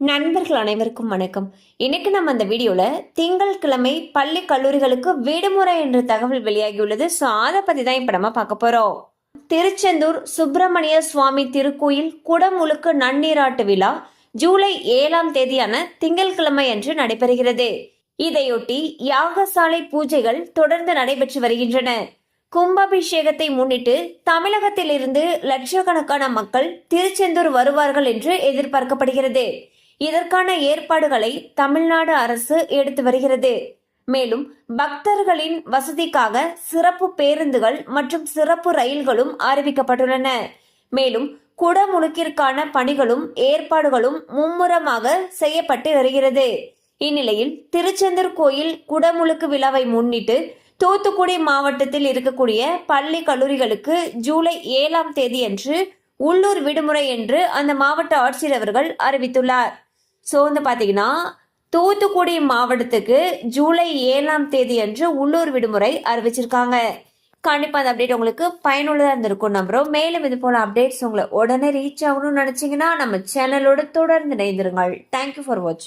நண்பர்கள் அனைவருக்கும் வணக்கம். இன்னைக்கு நம்ம அந்த வீடியோல திங்கட்கிழமை பள்ளி கல்லூரிகளுக்கு விடுமுறை என்ற தகவல் வெளியாகியுள்ளது. ஸோ அதை பத்தி தான் இப்ப நம்ம பார்க்க போறோம். திருச்செந்தூர் சுப்பிரமணிய சுவாமி திருக்கோயில் குடமுழுக்கு நன்னீராட்டு விழா ஜூலை 7ஆம் தேதியான திங்கட்கிழமை அன்று நடைபெறுகிறது. இதையொட்டி யாகசாலை பூஜைகள் தொடர்ந்து நடைபெற்று வருகின்றன. கும்பாபிஷேகத்தை முன்னிட்டு தமிழகத்தில் இருந்து லட்சக்கணக்கான மக்கள் திருச்செந்தூர் வருவார்கள் என்று எதிர்பார்க்கப்படுகிறது. இதற்கான ஏற்பாடுகளை தமிழ்நாடு அரசு எடுத்து வருகிறது. மேலும் பக்தர்களின் வசதிக்காக சிறப்பு பேருந்துகள் மற்றும் சிறப்பு ரயில்களும் அறிவிக்கப்பட்டுள்ளன. மேலும் குடமுழுக்கிற்கான பணிகளும் ஏற்பாடுகளும் மும்முரமாக செய்யப்பட்டு வருகிறது. இந்நிலையில் திருச்செந்தூர் கோயில் குடமுழுக்கு விழாவை முன்னிட்டு தூத்துக்குடி மாவட்டத்தில் இருக்கக்கூடிய பள்ளி கல்லூரிகளுக்கு ஜூலை 7ஆம் தேதி அன்று உள்ளூர் விடுமுறை என்று அந்த மாவட்ட ஆட்சியர் அவர்கள் அறிவித்துள்ளார். ஸோ வந்து பார்த்தீங்கன்னா தூத்துக்குடி மாவட்டத்துக்கு ஜூலை 7ஆம் தேதி அன்று உள்ளூர் விடுமுறை அறிவிச்சிருக்காங்க. கண்டிப்பாக அந்த அப்டேட் உங்களுக்கு பயனுள்ளதாக இருந்திருக்கும் நம்புறோம். மேலும் இது போல அப்டேட்ஸ் உங்களை உடனே ரீச் ஆகணும்னு நினைச்சீங்கன்னா நம்ம சேனலோட தொடர்ந்து இணைந்திருங்கள். தேங்க்யூ ஃபார் வாட்சிங்.